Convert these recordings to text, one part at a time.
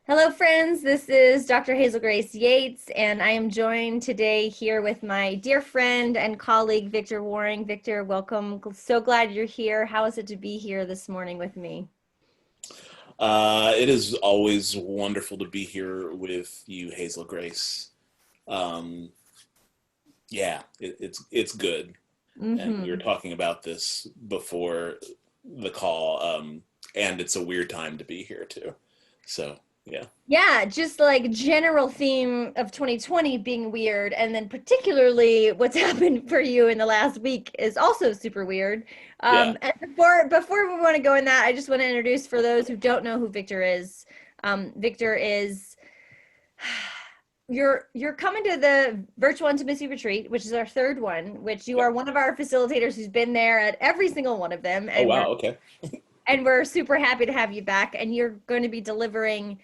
Hello, friends. This is Dr. Hazel-Grace Yates, and I am joined today here with my dear friend and colleague, Victor Waring. Victor, welcome. So glad you're here. How is it to be here this morning with me? It is always wonderful to be here with you, Hazel Grace. Um, yeah, it's good. And we were Hmm. talking about this before the call, and it's a weird time to be here too. So yeah, Yeah, just like general theme of 2020 being weird, and then particularly what's happened for you in the last week is also super weird. yeah. And before we want to go in that, I just want to introduce for those who don't know who Victor is. Victor is you're coming to the virtual intimacy retreat, which is our third one, which you are Yep. one of our facilitators who's been there at every single one of them, Oh wow. Okay. and we're super happy to have you back. And you're going to be delivering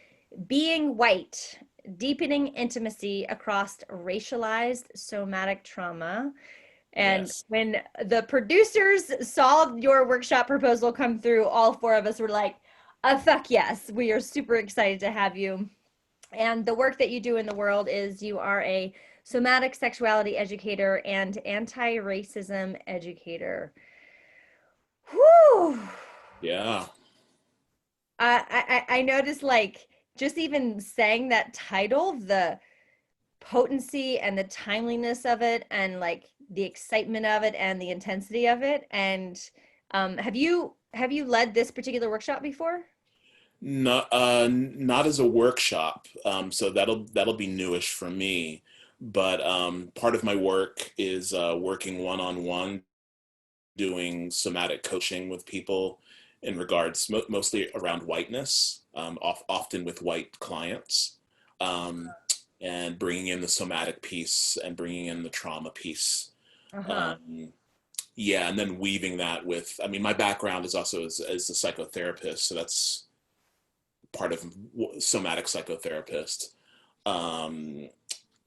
Being White, Deepening Intimacy Across Racialized Somatic Trauma. And Yes. when the producers saw your workshop proposal come through, all four of us were like, fuck yes, we are super excited to have you. And the work that you do in the world is you are a somatic sexuality educator and anti-racism educator. Whew. Yeah. I noticed, like, just even saying that title, the potency and the timeliness of it, and like the excitement of it and the intensity of it. And have you led this particular workshop before? Not as a workshop. So that'll be newish for me. But part of my work is working one-on-one doing somatic coaching with people in regards mostly around whiteness, often with white clients, um, and bringing in the somatic piece and bringing in the trauma piece. Uh-huh. Um, yeah, and then weaving that with, I mean, my background is also as a psychotherapist, so that's part of somatic psychotherapist. Um,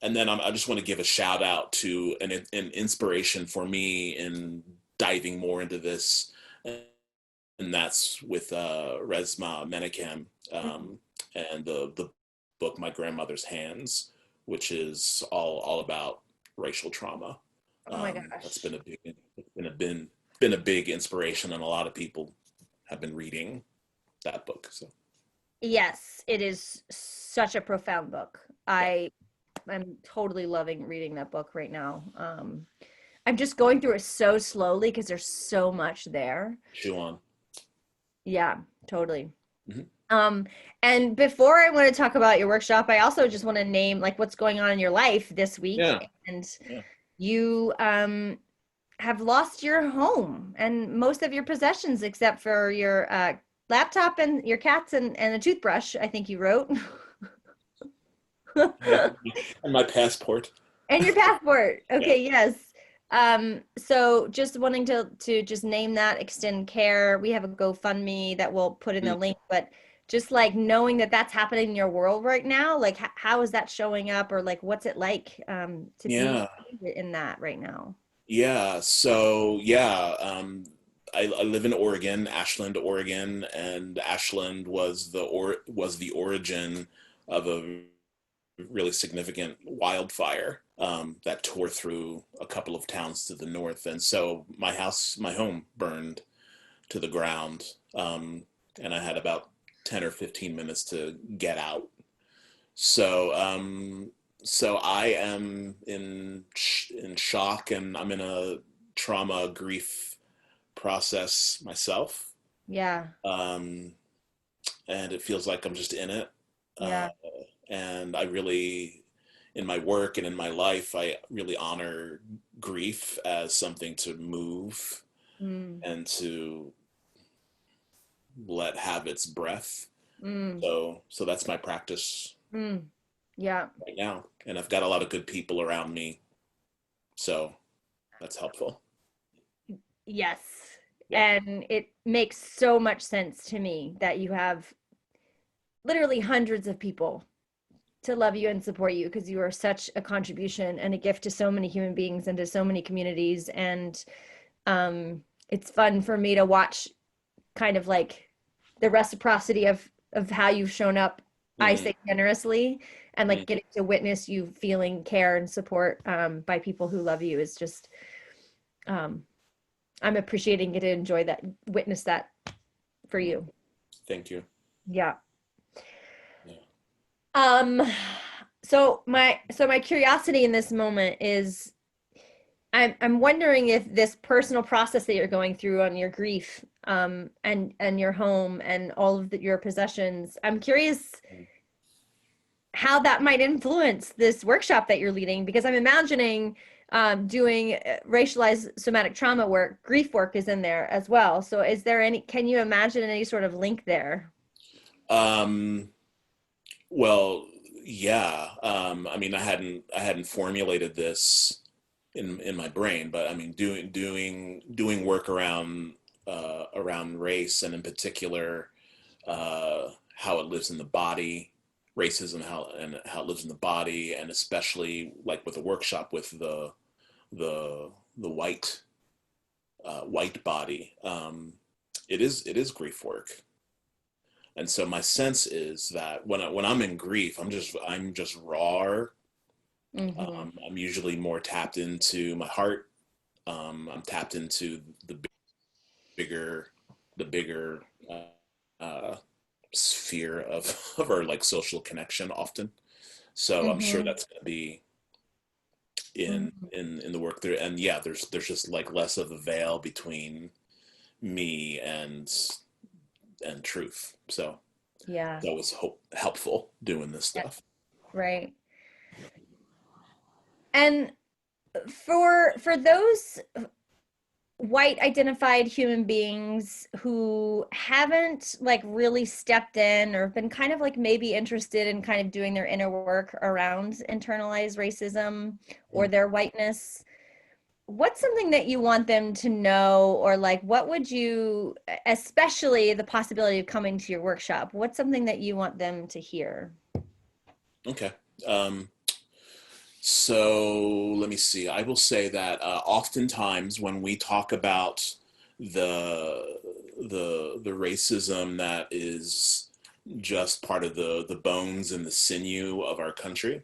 and then I just want to give a shout out to an inspiration for me in diving more into this, and that's with Resma Menakem, Mhm. and the book My Grandmother's Hands, which is all about racial trauma. Oh my That's gosh. been a big been a big inspiration, and a lot of people have been reading that book. So Yes, it is such a profound book. yeah, I'm totally loving reading that book right now. I'm just going through it so slowly because there's so much there. chew on. Yeah, totally. Hmm. Um, and before I want to talk about your workshop, I also just want to name like what's going on in your life this week. Yeah, And yeah. you have lost your home and most of your possessions except for your laptop and your cats and a toothbrush, I think you wrote. Yeah, and my passport. And your passport. Yeah. Okay, yes. So just wanting to just name that, extend care. We have a GoFundMe that we'll put in the Mm. link, but just like knowing that that's happening in your world right now, like how is that showing up, or like what's it like to be Yeah. in that right now? Yeah. So yeah, I live in Oregon, Ashland, Oregon, and Ashland was the origin of a really significant wildfire that tore through a couple of towns to the north, and so my home burned to the ground, and I had about 10 or 15 minutes to get out. So, so I am in shock, and I'm in a trauma grief process myself, Yeah, um, and it feels like I'm just in it. Uh, yeah. and I really, in my work and in my life, I really honor grief as something to move Mm, and to let have its breath. mm, So that's my practice mm. Yeah. right now, and I've got a lot of good people around me, so that's helpful. Yes. Yeah. And it makes so much sense to me that you have literally hundreds of people to love you and support you because you are such a contribution and a gift to so many human beings and to so many communities. And um, it's fun for me to watch kind of like the reciprocity of how you've shown up I Mm, say generously, and like mm, getting to witness you feeling care and support by people who love you is just um, I'm appreciating it to enjoy that, witness that for mm. you. Thank you. Yeah. Yeah. Um, so my curiosity in this moment is I'm wondering if this personal process that you're going through on your grief, and your home and all of your possessions, I'm curious Mm. how that might influence this workshop that you're leading, because I'm imagining doing racialized somatic trauma work, grief work is in there as well. So is there any, can you imagine any sort of link there? Um, well, yeah. I mean, I hadn't formulated this in my brain, but I mean, doing work around race, and in particular, how it lives in the body, racism, how it lives in the body, and especially like with a workshop with the white body. It is grief work. And so my sense is that when I'm in grief, I'm just raw. Mm-hmm. I'm usually more tapped into my heart. I'm tapped into bigger, the bigger uh, sphere of our like social connection often. So I'm sure Mm-hmm. that's going to be in Mm-hmm. in the work there. And yeah, there's just like less of a veil between me and truth. So Yeah. that was helpful doing this Yeah. stuff. Right. And for those white identified human beings who haven't like really stepped in or been kind of like maybe interested in kind of doing their inner work around internalized racism or their whiteness, what's something that you want them to know, or like what would you, especially the possibility of coming to your workshop, what's something that you want them to hear? Okay. Um, so let me see. I will say that oftentimes when we talk about the the racism that is just part of the bones and the sinew of our country,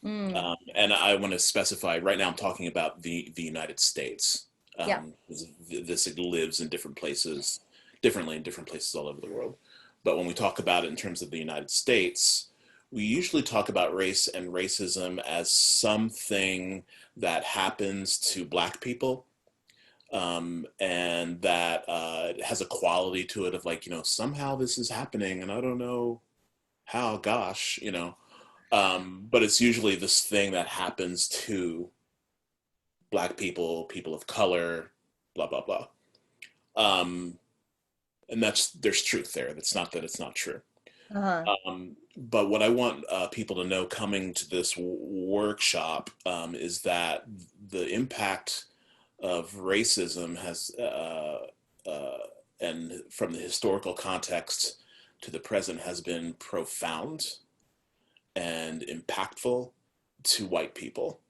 Mm, and I want to specify right now. I'm talking about the United States. yeah. This lives in different places, differently in different places all over the world. But when we talk about it in terms of the United States, we usually talk about race and racism as something that happens to Black people, and that it has a quality to it of like, somehow this is happening, and I don't know how. Gosh, but it's usually this thing that happens to Black people, people of color, blah blah blah. Um, and there's truth there. That's not that it's not true. Uh-huh. But what I want people to know coming to this workshop is that the impact of racism has, uh, and from the historical context to the present, has been profound and impactful to white people,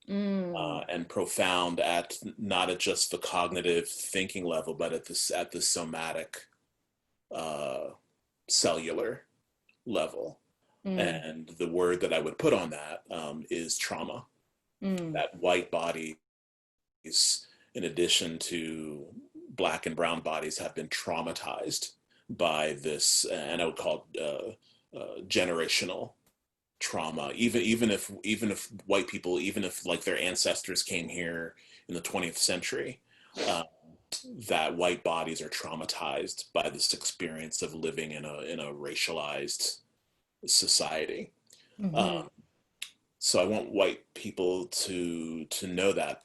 Mm, and profound at not at just the cognitive thinking level, but at the somatic, uh, cellular level. mm, And the word that I would put on that is trauma. mm, That white bodies, in addition to Black and brown bodies, have been traumatized by this, and I would call it generational trauma. Even if white people, even if like their ancestors came here in the 20th century, uh, that white bodies are traumatized by this experience of living in a racialized society. mm-hmm. Um, so I want white people to know that,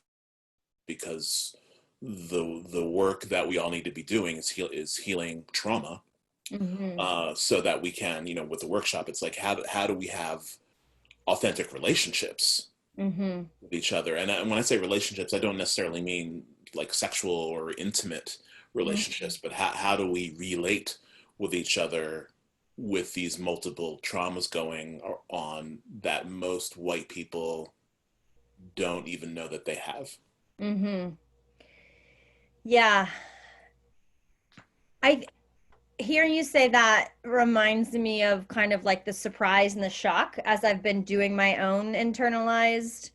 because the work that we all need to be doing is healing trauma, Mm-hmm. so that we can, with the workshop, it's like how do we have authentic relationships Mm-hmm. with each other. And when I say relationships, I don't necessarily mean like sexual or intimate Mm-hmm. relationships, but how do we relate with each other with these multiple traumas going on that most white people don't even know that they have. Mm-hmm. Yeah. I Hearing you say that reminds me of kind of like the surprise and the shock as I've been doing my own internalized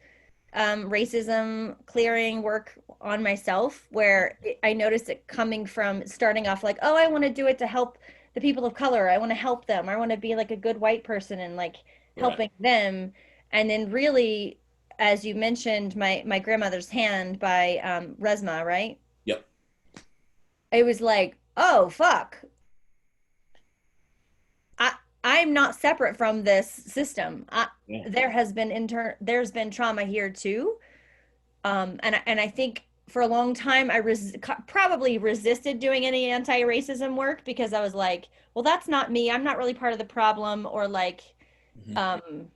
racism clearing work on myself, where I noticed it coming from starting off like, oh, I want to do it to help the people of color. I want to help them. I want to be like a good white person and like Right. helping them. And then really, as you mentioned, my grandmother's hand by Resma, right? Yep. It was like, oh, fuck. I I'm not separate from this system. Yeah. There's been trauma here too. And I think for a long time probably resisted doing any anti-racism work because I was like, well, that's not me. I'm not really part of the problem, or like, Hmm. um,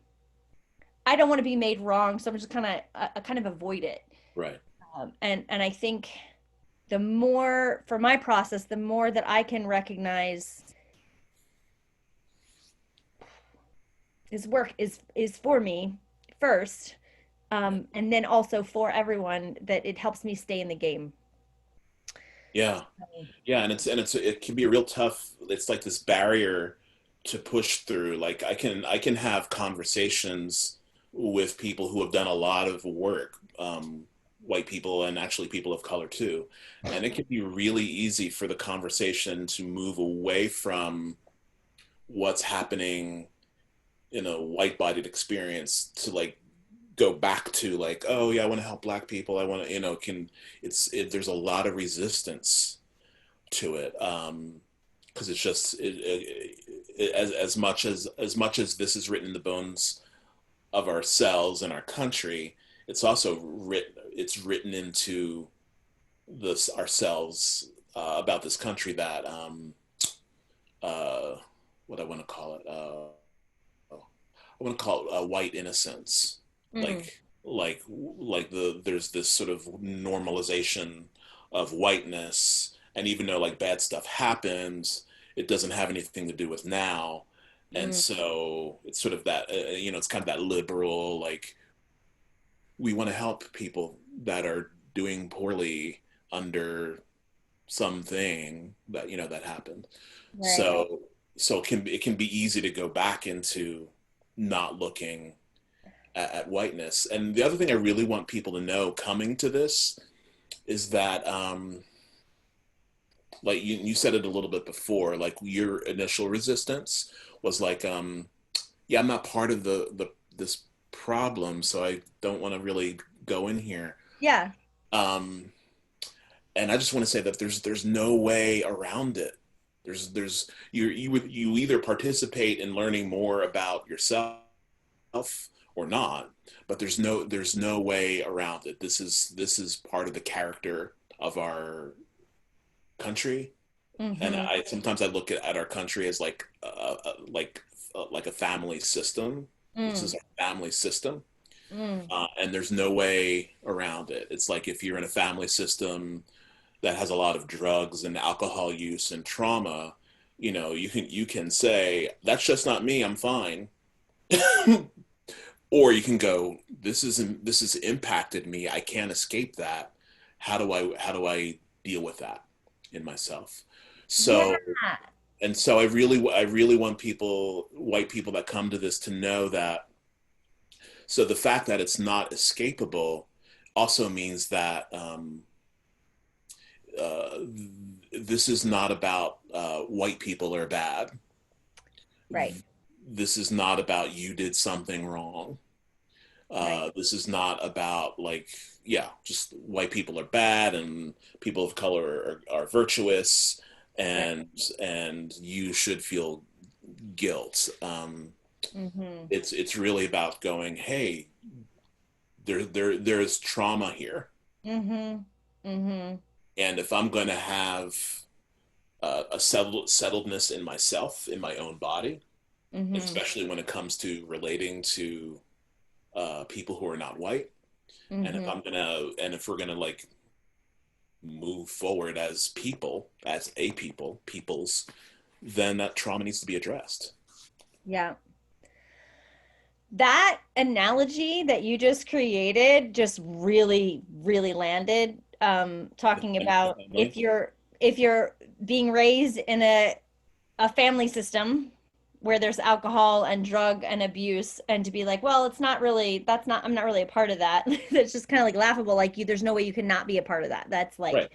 I don't want to be made wrong, so I'm just kind of avoid it. Right. And I think the more for my process, the more that I can recognize his work is for me first, Yeah. and then also for everyone, that it helps me stay in the game. Yeah. Yeah, and it can be a real tough. It's like this barrier to push through. Like I can have conversations with people who have done a lot of work, white people and actually people of color too, and it can be really easy for the conversation to move away from what's happening in a white-bodied experience to like go back to like, oh yeah, I want to help black people. I want to, can there's a lot of resistance to it, because it's just as much as this is written in the bones of ourselves and our country, it's written into this ourselves, about this country that, uh, what I want to call it, I want to call it, white innocence, Mm, like there's this sort of normalization of whiteness, and even though like bad stuff happens, it doesn't have anything to do with now, and mm, so it's sort of that, it's kind of that liberal, like, we want to help people that are doing poorly under something that that happened. right. So it can be easy to go back into not looking at whiteness. And the other thing I really want people to know coming to this is that, like you said it a little bit before, like your initial resistance was like, yeah, I'm not part of the this problem, so I don't want to really go in here. Yeah. Um, and I just want to say that there's no way around it. You either participate in learning more about yourself or not, but there's no way around it. This is part of the character of our country, and Mm-hmm. I sometimes I look at our country as like, like a family system. This is Mm, our family system, mm, and there's no way around it. It's like if you're in a family system that has a lot of drugs and alcohol use and trauma, you can say that's just not me. I'm fine. Or you can go, this has impacted me. I can't escape that. How do I deal with that in myself? yeah. So, and so I really want people, white people that come to this, to know that. So the fact that it's not escapable also means that, uh, this is not about, white people are bad. Right. This is not about you did something wrong. Right. This is not about like, yeah, just white people are bad and people of color are virtuous, Right. and you should feel guilt. Mm-hmm. It's really about going, hey, there's trauma here, Mm-hmm. Mm-hmm. and if I'm going to have, a settledness in myself, in my own body, Mm-hmm. especially when it comes to relating to, people who are not white. And Mm-hmm. if we're gonna like move forward as people, as a peoples, then that trauma needs to be addressed. Yeah. That analogy that you just created just really, really landed. Talking The about family. if you're being raised in a a family system where there's alcohol and drug and abuse, and to be like, well, it's not really, that's not, I'm not really a part of that. That's just kind of like laughable. Like you, there's no way you can not be a part of that. That's like Right.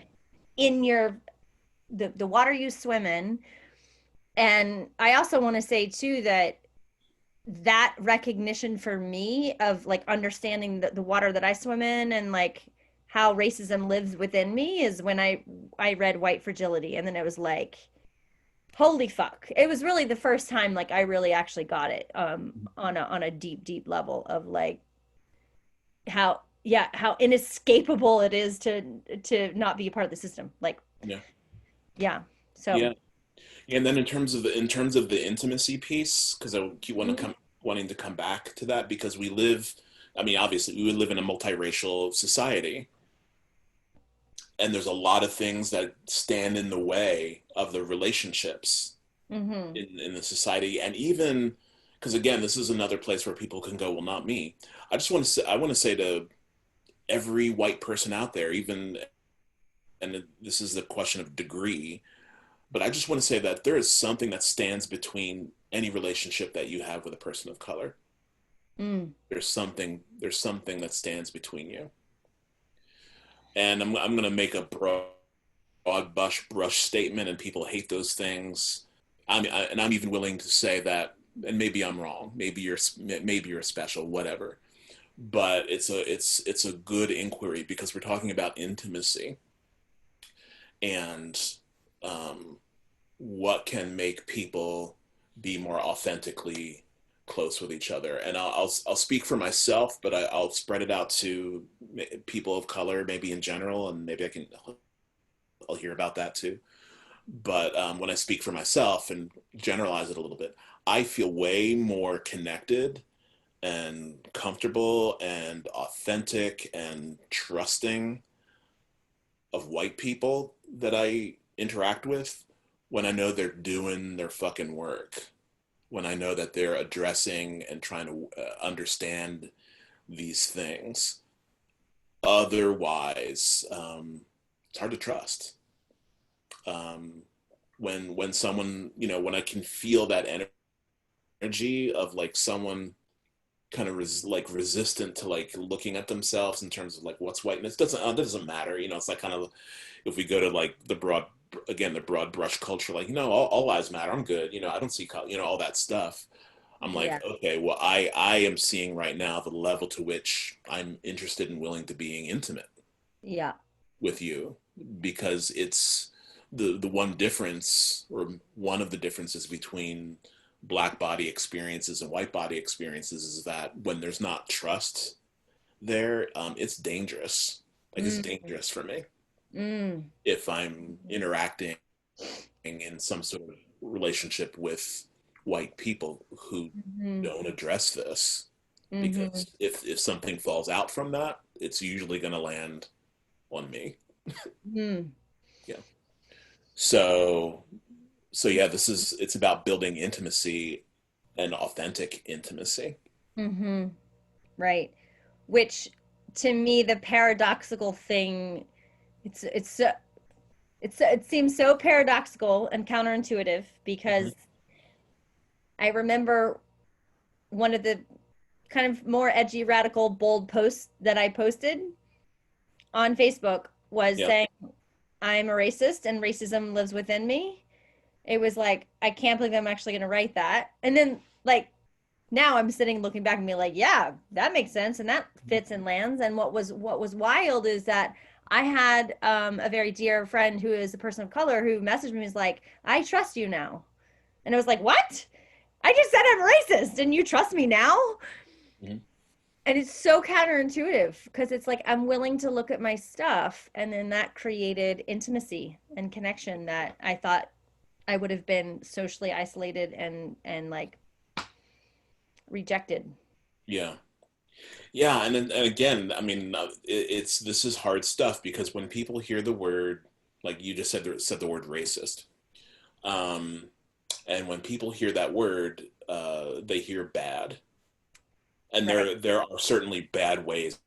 in your, the water you swim in. And I also want to say too that that recognition for me of like understanding the water that I swim in and like how racism lives within me is when I read White Fragility, and then it was like, holy fuck. It was really the first time like I really actually got it on a deep level of like how, yeah, how inescapable it is to not be a part of the system. Like, Yeah. yeah. So, Yeah. And then in terms of the intimacy piece, because I keep mhm, wanting to come back to that, because we live, I mean, obviously we live in a multiracial society, and there's a lot of things that stand in the way of the relationships mhm, in the society. And even because again, this is another place where people can go, well, not me. I want to say to every white person out there, even, and this is the question of degree, but I just want to say that there is something that stands between any relationship that you have with a person of color. mm, There's something that stands between you. And I'm going to make a broad brush statement, and people hate those things. And I'm even willing to say that, and maybe I'm wrong. Maybe you're special, whatever. But it's a good inquiry, because we're talking about intimacy and um, what can make people be more authentically close with each other. And I'll speak for myself, but I'll spread it out to people of color, maybe in general, and maybe I'll hear about that too. But when I speak for myself and generalize it a little bit, I feel way more connected and comfortable and authentic and trusting of white people that I interact with when I know they're doing their fucking work, when I know that they're addressing and trying to understand these things. Otherwise, it's hard to trust. Um, when someone, when I can feel that energy of like someone kind of like resistant to like looking at themselves in terms of like what's whiteness, doesn't matter. It's like kind of, if we go to like the broad brush culture, like, all lives matter, I'm good, I don't see color, all that stuff. I'm like, yeah, okay, well, I am seeing right now the level to which I'm interested and willing to being intimate yeah, with you, because it's the one difference, or one of the differences between black body experiences and white body experiences, is that when there's not trust there, it's dangerous. Like, it's mm, dangerous for me mm, if I'm interacting in some sort of relationship with white people who mhm, don't address this, mhm, because if something falls out from that, it's usually going to land on me. mhm, Yeah. So yeah, it's about building intimacy and authentic intimacy. mhm. Right. Which to me, the paradoxical thing, it's it seems so paradoxical and counterintuitive Mhm. because I remember one of the kind of more edgy, radical, bold posts that I posted on Facebook was Yeah. saying, I'm a racist and racism lives within me. It was like, I can't believe I'm actually going to write that. And then, like, now I'm sitting looking back and be like, yeah, that makes sense and that fits and lands. And what was wild is that I had a very dear friend who is a person of color who messaged me, was like, I trust you now. And I was like, what? I just said I'm racist and you trust me now? Mhm. And it's so counterintuitive because it's like I'm willing to look at my stuff, and then that created intimacy and connection that I thought I would have been socially isolated and like rejected. Yeah. Yeah, and again, I mean, it's this is hard stuff, because when people hear the word, like you just said the word racist, um, and when people hear that word, they hear bad, and Right. there are certainly bad ways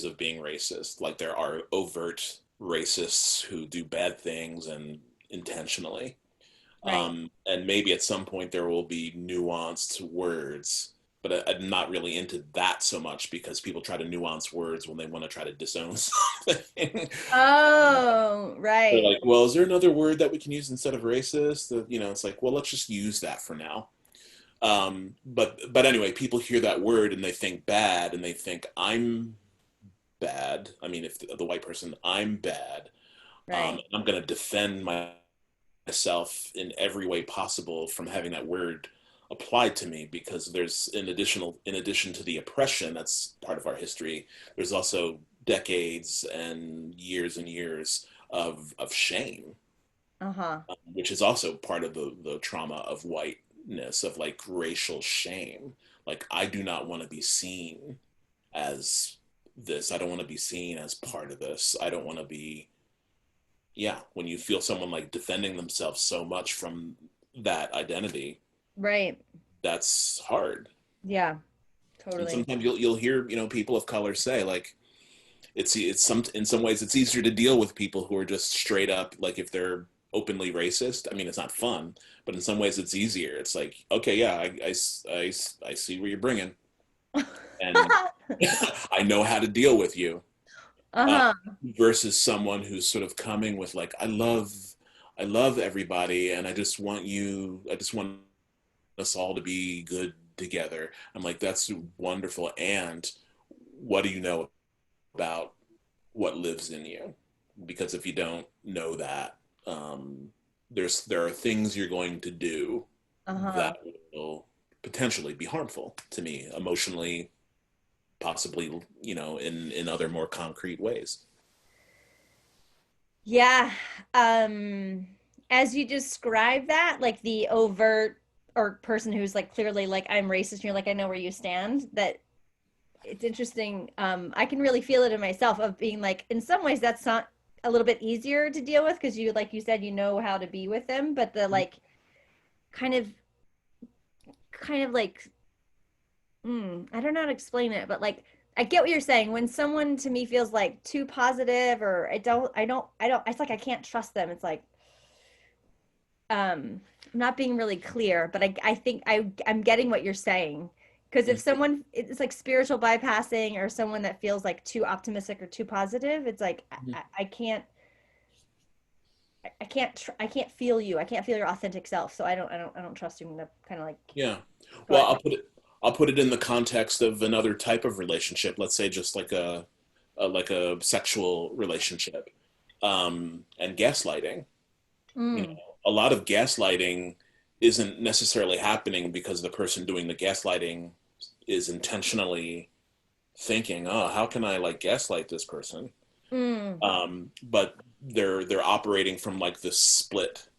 of being racist. Like, there are overt racists who do bad things and intentionally. Right. And maybe at some point there will be nuanced words, but I'm not really into that so much because people try to nuance words when they want to try to disown something. Oh, They're right. like, well, is there another word that we can use instead of racist? It's like, well, let's just use that for now. But anyway, people hear that word and they think bad, and they think I'm bad. I mean, if the white person, I'm bad. Right. I'm going to defend myself in every way possible from having that word applied to me, because there's in addition to the oppression that's part of our history, there's also decades and years of shame, Uh-huh. which is also part of the trauma of whiteness, of like racial shame. Like, I do not want to be seen as this. I don't want to be seen as part of this. I don't want to be, yeah, when you feel someone like defending themselves so much from that identity, Right. that's hard. Yeah, And totally. sometimes you'll hear, people of color say like, it's some in some ways it's easier to deal with people who are just straight up, like, if they're openly racist. I mean, it's not fun, but in some ways it's easier. It's like, okay, yeah, I see where you're bringing, and I know how to deal with you. uh, Uh-huh. versus someone who's sort of coming with like, I love everybody, and I just want us all to be good together. I'm like, that's wonderful. And what do you know about what lives in you? Because if you don't know that, there are things you're going to do Uh-huh. that will potentially be harmful to me emotionally, possibly, in other more concrete ways. Yeah. Um, as you describe that, like the overt or person who's like clearly like I'm racist and you're like I know where you stand, that it's interesting. I can really feel it in myself of being like in some ways that's not a little bit easier to deal with because you like you said you know how to be with them, but the like kind of like I don't know how to explain it, but like I get what you're saying. When someone to me feels like too positive or it's like I can't trust them. It's like I'm not being really clear, but I think I'm getting what you're saying. Because if someone it's like spiritual bypassing or someone that feels like too optimistic or too positive, it's like I can't I can't feel you. I can't feel your authentic self. So I don't trust you. I'm gonna kind of like Yeah. Well, but I'll put it in the context of another type of relationship. Let's say just like a sexual relationship, and gaslighting. You know, mm, a lot of gaslighting isn't necessarily happening because the person doing the gaslighting is intentionally thinking, "Oh, how can I like gaslight this person?" mm, But they're operating from like this split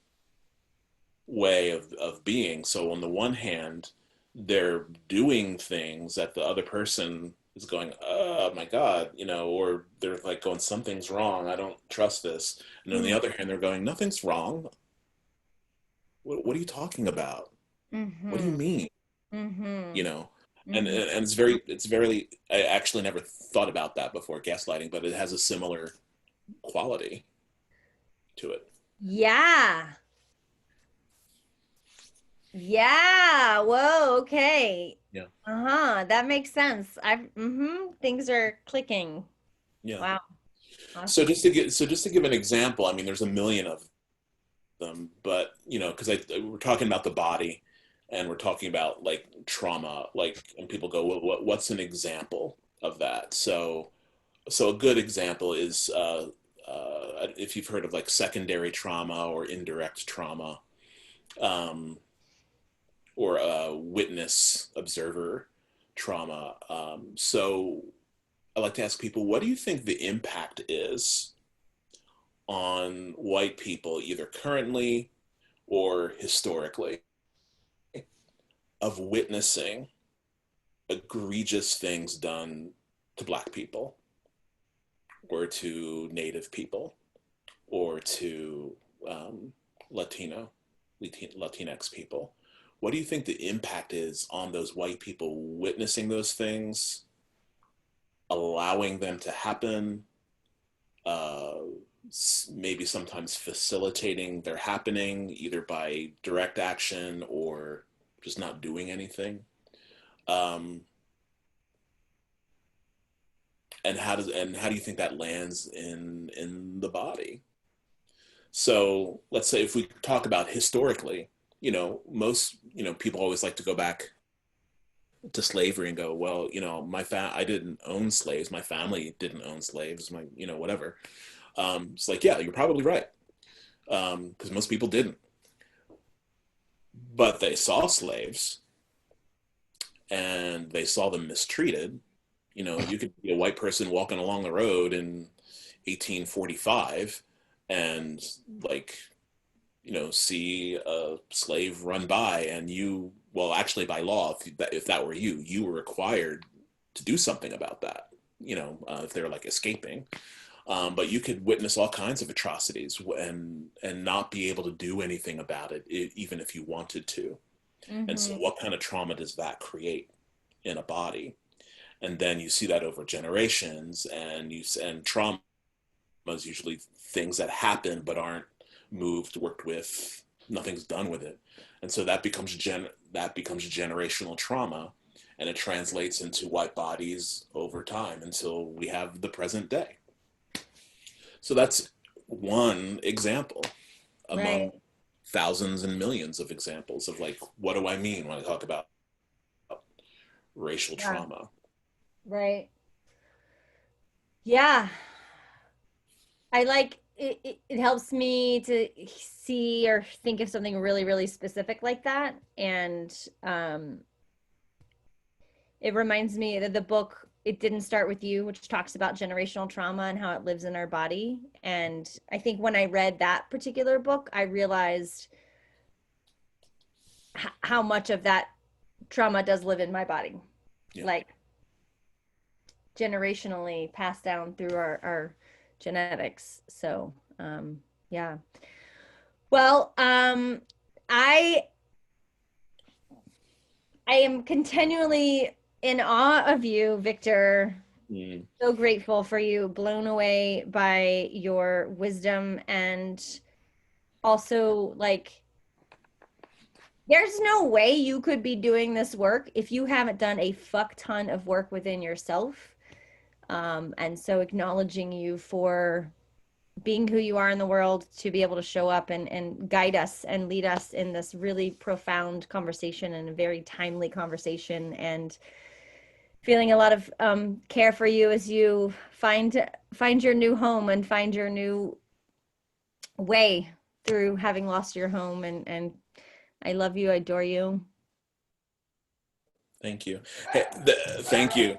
way of being. So on the one hand, they're doing things that the other person is going, oh my God, or they're like going, something's wrong. I don't trust this. And on the mm, other hand, they're going, nothing's wrong. What are you talking about? What do you mm-hmm, mean? mm-hmm, You know? mm-hmm. And it's very, I actually never thought about that before, gaslighting, but it has a similar quality to it. Yeah. Yeah. Whoa, okay. Yeah. Uh-huh. That makes sense. Things are clicking. Yeah. Wow. Awesome. So just to give an example, I mean, there's a million of them, but because we're talking about the body, and we're talking about like trauma, like, and people go, well, what's an example of that? So a good example is, if you've heard of like secondary trauma or indirect trauma, um, or witness observer trauma. So I like to ask people, what do you think the impact is on white people, either currently or historically, of witnessing egregious things done to black people, or to native people, or to um, Latino, Latinx people? What do you think the impact is on those white people witnessing those things, allowing them to happen, uh, maybe sometimes facilitating their happening either by direct action or just not doing anything. Um, and how do you think that lands in the body? So let's say if we talk about historically, most people always like to go back to slavery and go, well, I didn't own slaves, my family didn't own slaves, my whatever. It's like, yeah, you're probably right, because most people didn't, but they saw slaves and they saw them mistreated. You could be a white person walking along the road in 1845 and like see a slave run by, and well, actually by law, if that were you were required to do something about that, if they're like escaping. But you could witness all kinds of atrocities and not be able to do anything about it, even if you wanted to. And so Mm-hmm. what kind of trauma does that create in a body? And then you see that over generations, and trauma is usually things that happen but aren't moved, worked with, nothing's done with it. And so that becomes generational trauma, and it translates into white bodies over time until we have the present day. So that's one example among Right. thousands and millions of examples of like, what do I mean when I talk about racial Yeah. trauma? Right. Yeah. I like it, it helps me to see or think of something really, really specific like that. And it reminds me that the book It Didn't Start With You, which talks about generational trauma and how it lives in our body. And I think when I read that particular book, I realized how much of that trauma does live in my body. Yeah. Like generationally passed down through our genetics. So, yeah. Well, I I am continually in awe of you, Victor. Mm. So grateful for you, blown away by your wisdom, and also like there's no way you could be doing this work if you haven't done a fuck ton of work within yourself. And so acknowledging you for being who you are in the world to be able to show up and guide us and lead us in this really profound conversation and a very timely conversation, and feeling a lot of care for you as you find your new home and find your new way through having lost your home, and I love you, I adore you. Thank you. Hey, thank you.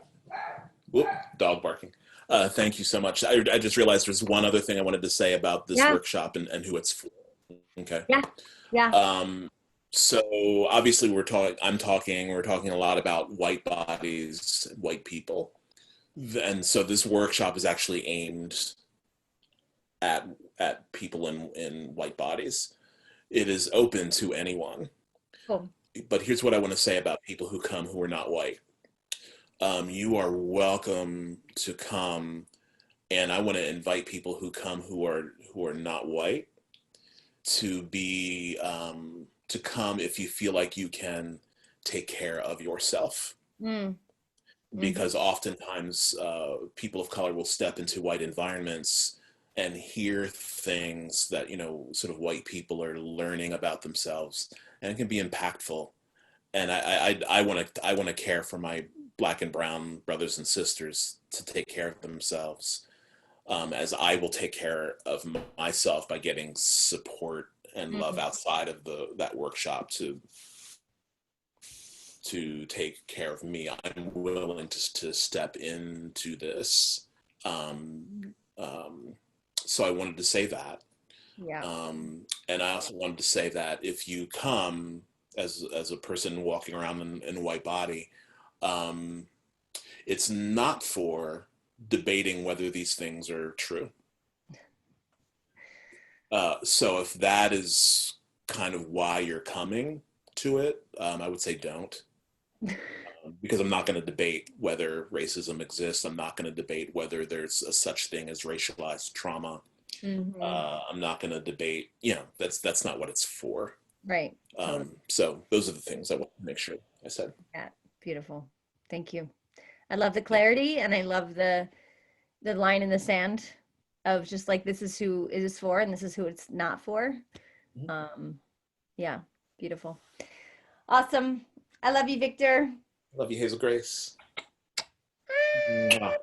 Whoop, dog barking. Thank you so much. I just realized there's one other thing I wanted to say about this Yeah, workshop and who it's for. Okay. yeah, yeah. Um, so obviously we're talking a lot about white bodies, white people. And so this workshop is actually aimed at people in white bodies. It is open to anyone. Cool. But here's what I want to say about people who come who are not white. You are welcome to come, and I want to invite people who come who are not white to be to come if you feel like you can take care of yourself, Mm, mm-hmm. because oftentimes people of color will step into white environments and hear things that sort of white people are learning about themselves, and it can be impactful. And I want to care for my black and brown brothers and sisters to take care of themselves, as I will take care of myself by getting support and love Mm-hmm. outside of that workshop to take care of me. I'm willing to step into this. Um, um, so I wanted to say that. Yeah. And I also wanted to say that if you come as a person walking around in a white body, um, it's not for debating whether these things are true. So if that is kind of why you're coming to it, I would say don't. Because I'm not going to debate whether racism exists. I'm not going to debate whether there's a such thing as racialized trauma. Mm-hmm. I'm not going to debate, that's not what it's for. Right. Totally. So those are the things I want to make sure I said. Yeah. Beautiful. Thank you. I love the clarity, and I love the line in the sand of just like, this is who it is for and this is who it's not for. Mhm. Um, yeah, beautiful. Awesome. I love you, Victor. Love you, Hazel Grace. Mwah.